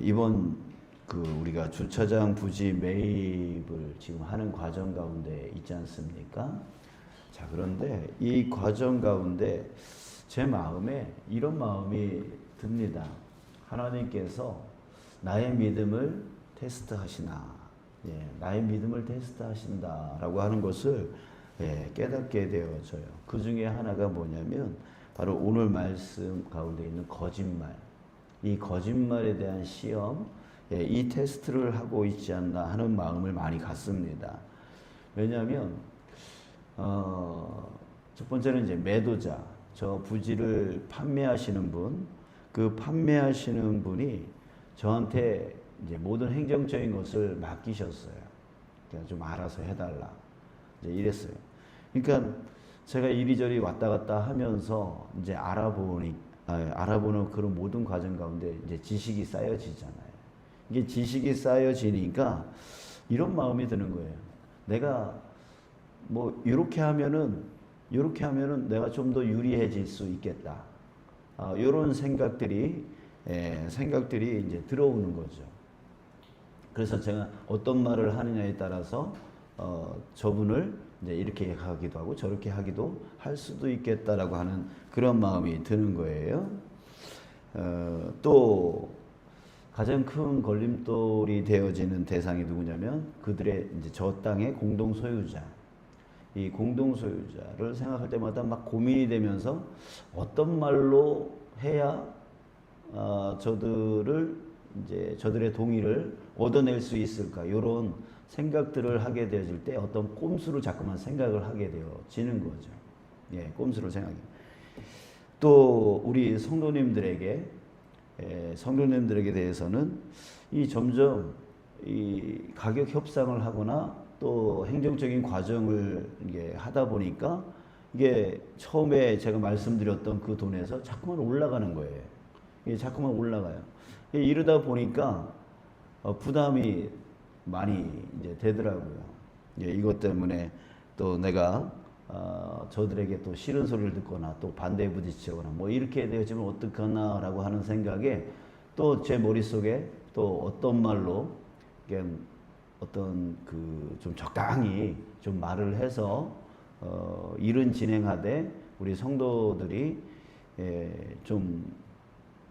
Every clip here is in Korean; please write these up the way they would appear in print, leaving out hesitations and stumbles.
이번 우리가 주차장 부지 매입을 지금 하는 과정 가운데 있지 않습니까? 자, 그런데 이 과정 가운데 제 마음에 이런 마음이 듭니다. 하나님께서 나의 믿음을 테스트하시나, 나의 믿음을 테스트하신다라고 하는 것을 깨닫게 되어져요. 그 중에 하나가 뭐냐면 바로 오늘 말씀 가운데 있는 거짓말. 이 거짓말에 대한 시험, 이 테스트를 하고 있지 않나 하는 마음을 많이 갖습니다. 왜냐하면 첫 번째는 이제 매도자, 저 부지를 판매하시는 분, 그 판매하시는 분이 저한테 이제 모든 행정적인 것을 맡기셨어요. 그냥 좀 알아서 해달라. 이제 이랬어요. 그러니까 제가 이리저리 왔다 갔다 하면서 이제 알아보는 그런 모든 과정 가운데 이제 지식이 쌓여지잖아요. 이게 지식이 쌓여지니까 이런 마음이 드는 거예요. 내가 뭐 이렇게 하면은 내가 좀 더 유리해질 수 있겠다. 이런 생각들이 이제 들어오는 거죠. 그래서 제가 어떤 말을 하느냐에 따라서 저분을 이제 이렇게 하기도 하고 저렇게 하기도 할 수도 있겠다라고 하는 그런 마음이 드는 거예요. 또 가장 큰 걸림돌이 되어지는 대상이 누구냐면 그들의 이제 저 땅의 공동 소유자. 이 공동 소유자를 생각할 때마다 막 고민이 되면서 어떤 말로 해야 저들의 동의를 얻어낼 수 있을까? 이런 생각들을 하게 되어질 때 어떤 꼼수를 자꾸만 생각을 하게 되어지는 거죠. 꼼수를 생각해. 또 우리 성도님들에게 대해서는 점점 이 가격 협상을 하거나 또 행정적인 과정을 이게 하다 보니까 이게 처음에 제가 말씀드렸던 그 돈에서 자꾸만 올라가는 거예요. 이게 자꾸만 올라가요. 이러다 보니까 부담이 많이 이제 되더라고요. 이것 때문에 또 내가 저들에게 또 싫은 소리를 듣거나 또 반대에 부딪히거나 뭐 이렇게 되어지면 어떡하나라고 하는 생각에 또 제 머릿속에 또 어떤 말로 어떤 좀 적당히 좀 말을 해서 일은 진행하되 우리 성도들이 좀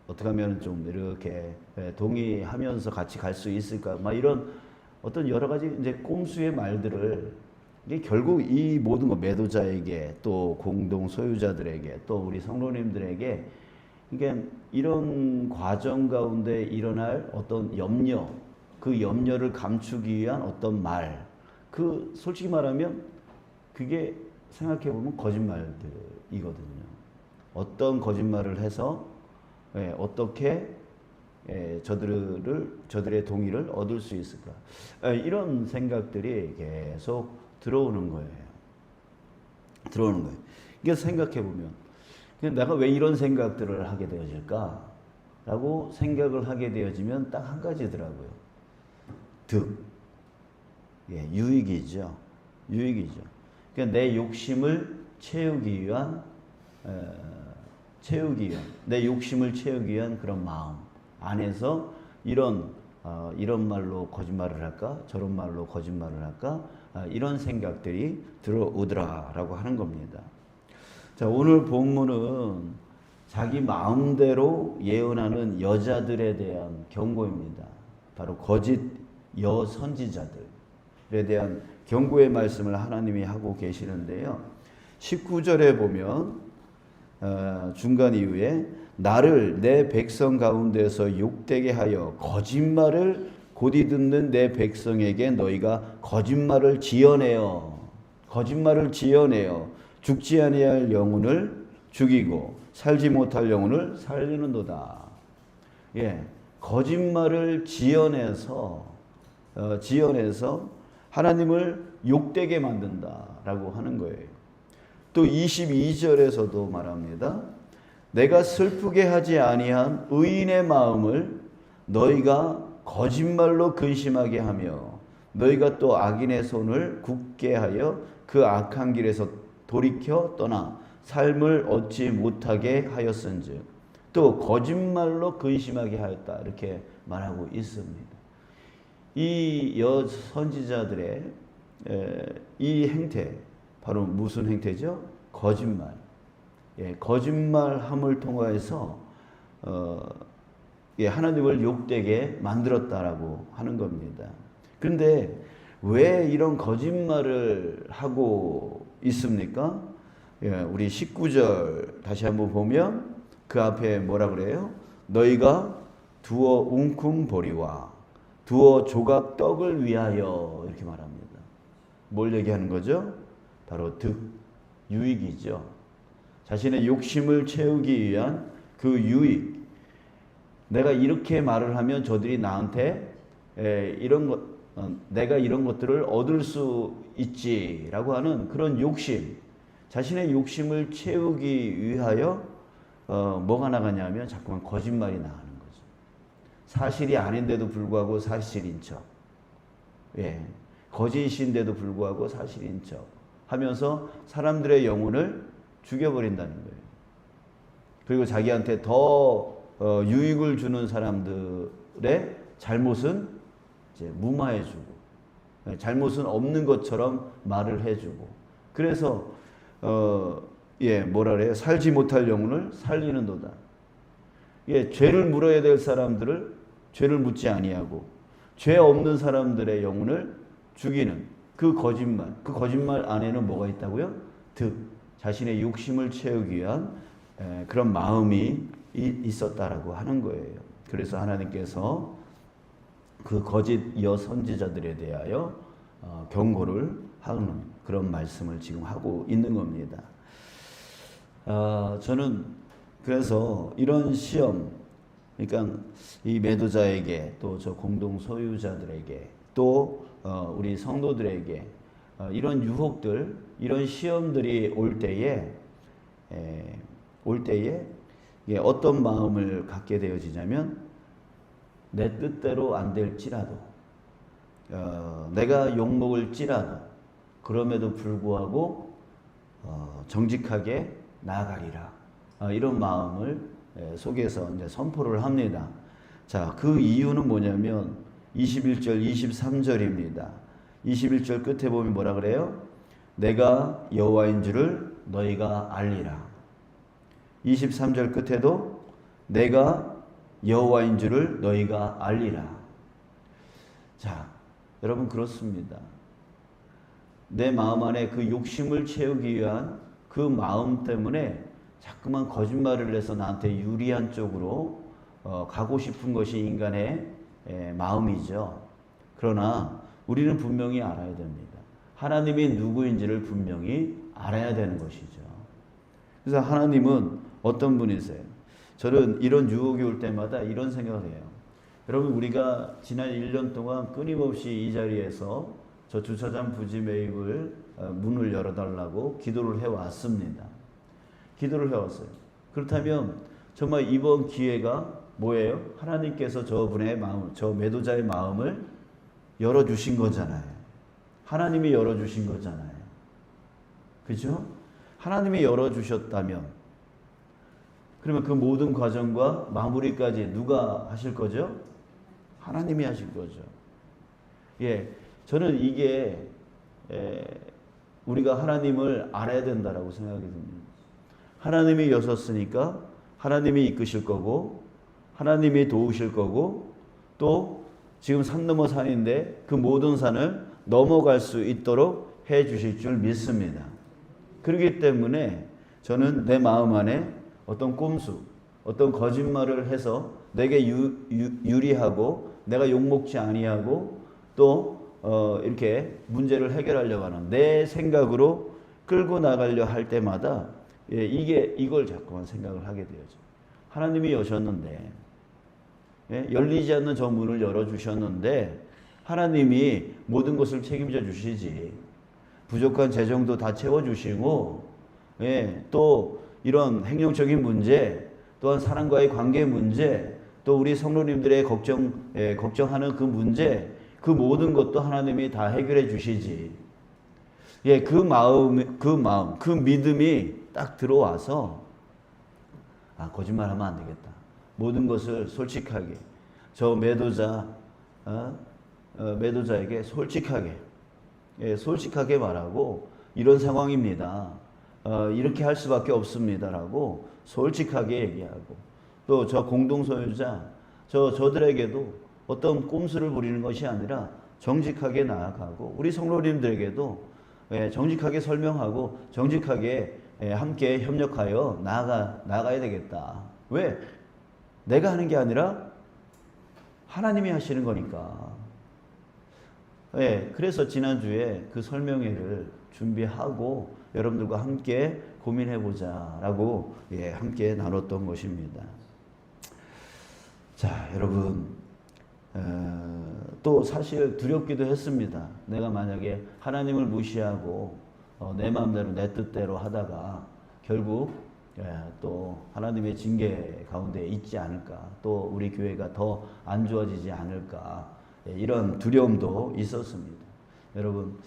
어떻게 하면 좀 이렇게 동의하면서 같이 갈 수 있을까? 막 이런 어떤 여러 가지 이제 꼼수의 말들을 이게 결국 이 모든 거 매도자에게 또 공동 소유자들에게 또 우리 성도님들에게 이게 이런 과정 가운데 일어날 어떤 염려, 그 염려를 감추기 위한 어떤 말, 솔직히 말하면 그게 생각해 보면 거짓말들이거든요. 어떤 거짓말을 해서 어떻게 저들의 동의를 얻을 수 있을까? 이런 생각들이 계속 들어오는 거예요. 이게 생각해 보면 내가 왜 이런 생각들을 하게 되어질까? 라고 생각을 하게 되어지면 딱 한 가지더라고요. 유익이죠. 그러니까 내 욕심을 채우기 위한 그런 마음 안에서 이런 말로 거짓말을 할까? 저런 말로 거짓말을 할까? 이런 생각들이 들어오더라라고 하는 겁니다. 자, 오늘 본문은 자기 마음대로 예언하는 여자들에 대한 경고입니다. 바로 거짓 여선지자들에 대한 경고의 말씀을 하나님이 하고 계시는데요. 19절에 보면 중간 이후에 나를 내 백성 가운데서 욕되게 하여 거짓말을 곧이 듣는 내 백성에게 너희가 거짓말을 지어내어 죽지 아니할 영혼을 죽이고 살지 못할 영혼을 살리는도다. 거짓말을 지어내서 하나님을 욕되게 만든다라고 하는 거예요. 또 22절에서도 말합니다. 내가 슬프게 하지 아니한 의인의 마음을 너희가 거짓말로 근심하게 하며 너희가 또 악인의 손을 굳게 하여 그 악한 길에서 돌이켜 떠나 삶을 얻지 못하게 하였은즉 또 거짓말로 근심하게 하였다. 이렇게 말하고 있습니다. 이 여선지자들의 이 행태, 바로 무슨 행태죠? 거짓말. 거짓말함을 통하여서 하나님을 욕되게 만들었다라고 하는 겁니다. 그런데 왜 이런 거짓말을 하고 있습니까? 우리 19절 다시 한번 보면 그 앞에 뭐라 그래요? 너희가 두어 웅큼 보리와 두어 조각 떡을 위하여 이렇게 말합니다. 뭘 얘기하는 거죠? 바로 득, 유익이죠. 자신의 욕심을 채우기 위한 그 유익. 내가 이렇게 말을 하면 저들이 나한테 내가 이런 것들을 얻을 수 있지라고 하는 그런 욕심, 자신의 욕심을 채우기 위하여 뭐가 나가냐면 자꾸만 거짓말이 나가는 거죠. 사실이 아닌데도 불구하고 사실인 척, 거짓인데도 불구하고 사실인 척 하면서 사람들의 영혼을 죽여버린다는 거예요. 그리고 자기한테 더 유익을 주는 사람들의 잘못은 이제 무마해주고, 잘못은 없는 것처럼 말을 해주고, 그래서 뭐라 그래요? 살지 못할 영혼을 살리는도다. 죄를 물어야 될 사람들을 죄를 묻지 아니하고, 죄 없는 사람들의 영혼을 죽이는 그 거짓말 안에는 뭐가 있다고요? 자신의 욕심을 채우기 위한 그런 마음이 있었다라고 하는 거예요. 그래서 하나님께서 그 거짓 여선지자들에 대하여 경고를 하는 그런 말씀을 지금 하고 있는 겁니다. 저는 그래서 이런 시험, 그러니까 이 매도자에게 또 저 공동 소유자들에게 또 우리 성도들에게 이런 유혹들, 이런 시험들이 올 때에 어떤 마음을 갖게 되어지냐면 내 뜻대로 안 될지라도 내가 욕먹을지라도 그럼에도 불구하고 정직하게 나아가리라, 이런 마음을 속에서 이제 선포를 합니다. 자, 그 이유는 뭐냐면 21절, 23절입니다. 21절 끝에 보면 뭐라 그래요? 내가 여호와인 줄을 너희가 알리라. 23절 끝에도 내가 여호와인 줄을 너희가 알리라. 자, 여러분 그렇습니다. 내 마음 안에 그 욕심을 채우기 위한 그 마음 때문에 자꾸만 거짓말을 해서 나한테 유리한 쪽으로 가고 싶은 것이 인간의 마음이죠. 그러나 우리는 분명히 알아야 됩니다. 하나님이 누구인지를 분명히 알아야 되는 것이죠. 그래서 하나님은 어떤 분이세요? 저는 이런 유혹이 올 때마다 이런 생각을 해요. 여러분, 우리가 지난 1년 동안 끊임없이 이 자리에서 저 주차장 부지 매입을 문을 열어달라고 기도를 해왔습니다. 기도를 해왔어요. 그렇다면 정말 이번 기회가 뭐예요? 하나님께서 저분의 마음, 저 매도자의 마음을 열어주신 거잖아요. 하나님이 열어주신 거잖아요. 그죠? 하나님이 열어주셨다면, 그러면 그 모든 과정과 마무리까지 누가 하실 거죠? 하나님이 하실 거죠. 저는 이게 우리가 하나님을 알아야 된다라고 생각이 듭니다. 하나님이 여셨으니까 하나님이 이끄실 거고, 하나님이 도우실 거고, 또 지금 산 넘어 산인데 그 모든 산을 넘어갈 수 있도록 해 주실 줄 믿습니다. 그렇기 때문에 저는 내 마음 안에 어떤 꼼수, 어떤 거짓말을 해서 내게 유리하고 내가 욕먹지 아니하고 또 이렇게 문제를 해결하려고 하는 내 생각으로 끌고 나가려 할 때마다 이걸 자꾸만 생각을 하게 되죠. 하나님이 여셨는데, 열리지 않는 저 문을 열어주셨는데 하나님이 모든 것을 책임져 주시지, 부족한 재정도 다 채워주시고, 또 이런 행정적인 문제, 또한 사람과의 관계 문제, 또 우리 성도님들의 걱정하는 그 문제, 그 모든 것도 하나님이 다 해결해 주시지. 그 믿음이 딱 들어와서 거짓말하면 안 되겠다. 모든 것을 솔직하게, 저 매도자에게 솔직하게 말하고 이런 상황입니다. 이렇게 할 수밖에 없습니다라고 솔직하게 얘기하고 또 저 공동소유자 저들에게도 어떤 꼼수를 부리는 것이 아니라 정직하게 나아가고 우리 성도님들에게도 정직하게 설명하고 정직하게 함께 협력하여 나아가야 되겠다. 왜? 내가 하는 게 아니라 하나님이 하시는 거니까. 그래서 지난주에 그 설명회를 준비하고 여러분들과 함께 고민해보자라고 함께 나눴던 것입니다. 자, 여러분 또 사실 두렵기도 했습니다. 내가 만약에 하나님을 무시하고 내 마음대로 내 뜻대로 하다가 결국 또 하나님의 징계 가운데 있지 않을까, 또 우리 교회가 더 안 좋아지지 않을까, 이런 두려움도 있었습니다. 여러분,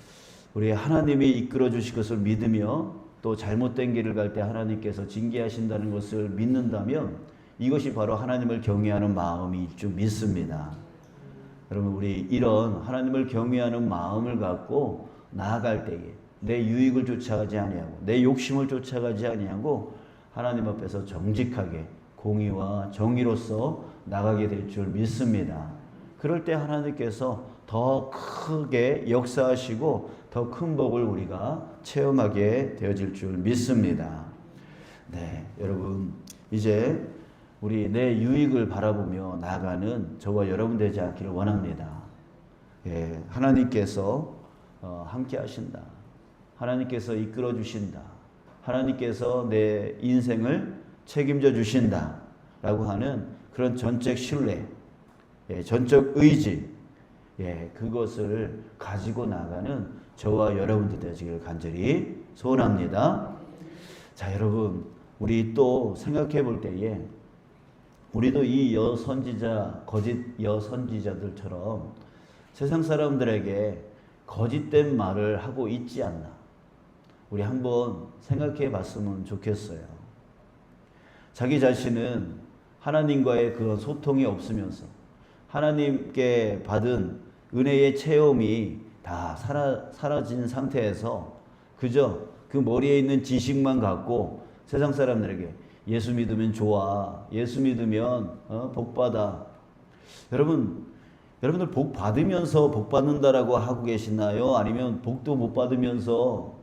우리 하나님이 이끌어 주실 것을 믿으며 또 잘못된 길을 갈 때 하나님께서 징계하신다는 것을 믿는다면 이것이 바로 하나님을 경외하는 마음일 줄 믿습니다. 여러분, 우리 이런 하나님을 경외하는 마음을 갖고 나아갈 때에 내 유익을 쫓아가지 아니하고 내 욕심을 쫓아가지 아니하고 하나님 앞에서 정직하게 공의와 정의로서 나가게 될 줄 믿습니다. 그럴 때 하나님께서 더 크게 역사하시고 더 큰 복을 우리가 체험하게 되어질 줄 믿습니다. 네, 여러분, 이제 우리 내 유익을 바라보며 나아가는 저와 여러분 되지 않기를 원합니다. 하나님께서 함께 하신다. 하나님께서 이끌어 주신다. 하나님께서 내 인생을 책임져 주신다 라고 하는 그런 전적 신뢰, 전적 의지, 그것을 가지고 나가는 저와 여러분들 되시길 간절히 소원합니다. 자, 여러분, 우리 또 생각해 볼 때에 우리도 이 여선지자, 거짓 여선지자들처럼 세상 사람들에게 거짓된 말을 하고 있지 않나, 우리 한번 생각해 봤으면 좋겠어요. 자기 자신은 하나님과의 그런 소통이 없으면서 하나님께 받은 은혜의 체험이 다 사라진 상태에서 그저 그 머리에 있는 지식만 갖고 세상 사람들에게 예수 믿으면 좋아, 예수 믿으면 복 받아. 여러분들 복 받으면서 복 받는다라고 하고 계시나요? 아니면 복도 못 받으면서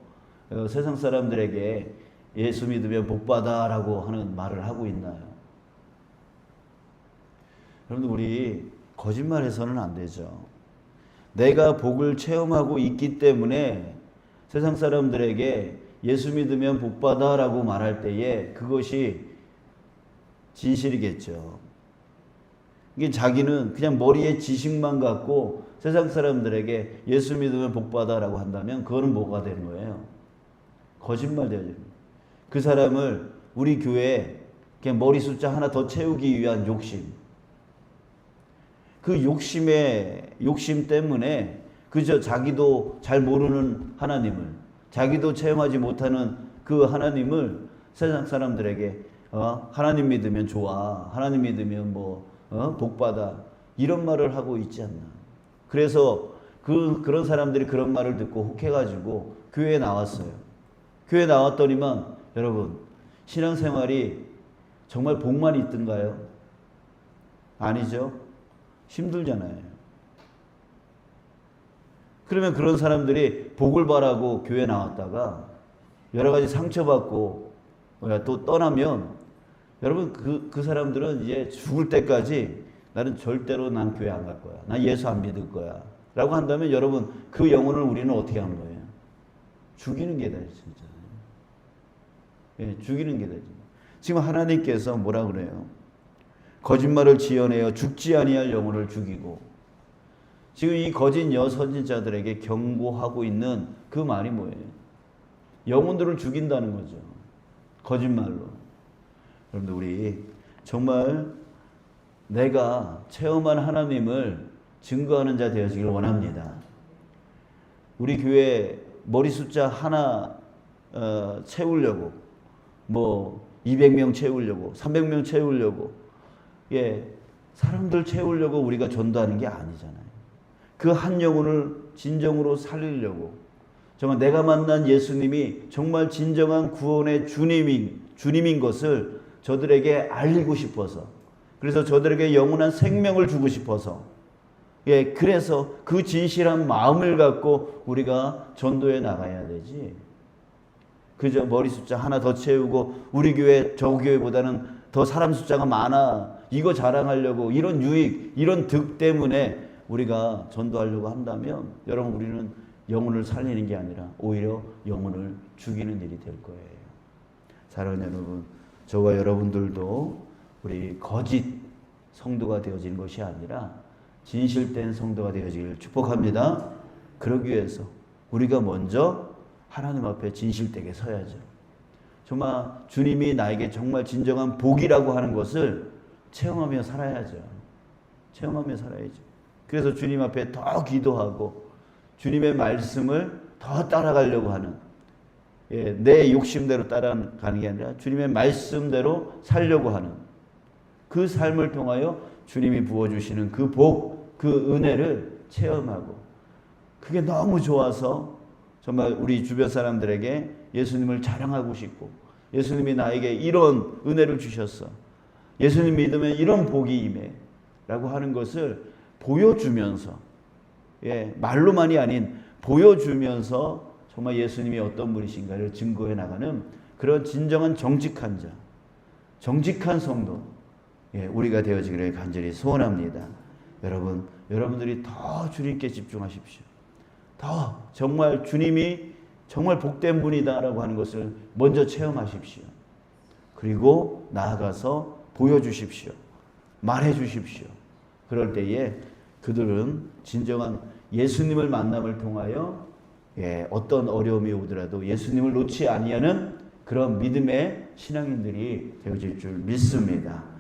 세상 사람들에게 예수 믿으면 복 받아라고 하는 말을 하고 있나요? 여러분들, 우리 거짓말해서는 안 되죠. 내가 복을 체험하고 있기 때문에 세상 사람들에게 예수 믿으면 복 받아라고 말할 때에 그것이 진실이겠죠. 이게 자기는 그냥 머리에 지식만 갖고 세상 사람들에게 예수 믿으면 복 받아라고 한다면 그거는 뭐가 되는 거예요? 거짓말 되어야 됩니다. 그 사람을 우리 교회에 그냥 머리 숫자 하나 더 채우기 위한 욕심, 그 욕심 때문에 그저 자기도 잘 모르는 하나님을, 자기도 체험하지 못하는 그 하나님을 세상 사람들에게 하나님 믿으면 좋아, 하나님 믿으면 복 받아, 이런 말을 하고 있지 않나. 그래서 그런 사람들이 그런 말을 듣고 혹해가지고 교회에 나왔어요. 교회에 나왔더니만 여러분, 신앙생활이 정말 복만 있던가요? 아니죠. 힘들잖아요. 그러면 그런 사람들이 복을 바라고 교회 나왔다가 여러 가지 상처받고 또 떠나면 여러분, 그 사람들은 이제 죽을 때까지 나는 절대로 난 교회 안 갈 거야, 난 예수 안 믿을 거야 라고 한다면 여러분, 그 영혼을 우리는 어떻게 하는 거예요? 죽이는 게 되죠, 진짜. 죽이는 게 되죠. 지금 하나님께서 뭐라 그래요? 거짓말을 지어내어 죽지 아니할 영혼을 죽이고, 지금 이 거짓 여선지자들에게 경고하고 있는 그 말이 뭐예요? 영혼들을 죽인다는 거죠. 거짓말로. 여러분들, 우리 정말 내가 체험한 하나님을 증거하는 자 되어지길 원합니다. 우리 교회 머리 숫자 하나 채우려고 200명 채우려고 300명 채우려고 사람들 채우려고 우리가 전도하는 게 아니잖아요. 그 한 영혼을 진정으로 살리려고, 정말 내가 만난 예수님이 정말 진정한 구원의 주님인 것을 저들에게 알리고 싶어서, 그래서 저들에게 영원한 생명을 주고 싶어서, 그래서 그 진실한 마음을 갖고 우리가 전도에 나가야 되지. 그저 머리 숫자 하나 더 채우고 우리 교회 저 교회보다는 더 사람 숫자가 많아, 이거 자랑하려고, 이런 유익, 이런 득 때문에 우리가 전도하려고 한다면 여러분, 우리는 영혼을 살리는 게 아니라 오히려 영혼을 죽이는 일이 될 거예요. 사랑하는 여러분, 저와 여러분들도 우리 거짓 성도가 되어지는 것이 아니라 진실된 성도가 되어지기를 축복합니다. 그러기 위해서 우리가 먼저 하나님 앞에 진실되게 서야죠. 정말 주님이 나에게 정말 진정한 복이라고 하는 것을 체험하며 살아야죠. 체험하며 살아야죠. 그래서 주님 앞에 더 기도하고 주님의 말씀을 더 따라가려고 하는, 내 욕심대로 따라가는 게 아니라 주님의 말씀대로 살려고 하는 그 삶을 통하여 주님이 부어주시는 그 복, 그 은혜를 체험하고, 그게 너무 좋아서 정말 우리 주변 사람들에게 예수님을 자랑하고 싶고, 예수님이 나에게 이런 은혜를 주셨어, 예수님 믿으면 이런 복이 임해 라고 하는 것을 보여주면서, 말로만이 아닌 보여주면서 정말 예수님이 어떤 분이신가를 증거해 나가는 그런 진정한 정직한 자, 정직한 성도, 우리가 되어지기를 간절히 소원합니다. 여러분들이 더 주님께 집중하십시오. 더 정말 주님이 정말 복된 분이다라고 하는 것을 먼저 체험하십시오. 그리고 나아가서 보여주십시오. 말해주십시오. 그럴 때에 그들은 진정한 예수님을 만남을 통하여 어떤 어려움이 오더라도 예수님을 놓지 아니하는 그런 믿음의 신앙인들이 되어질 줄 믿습니다.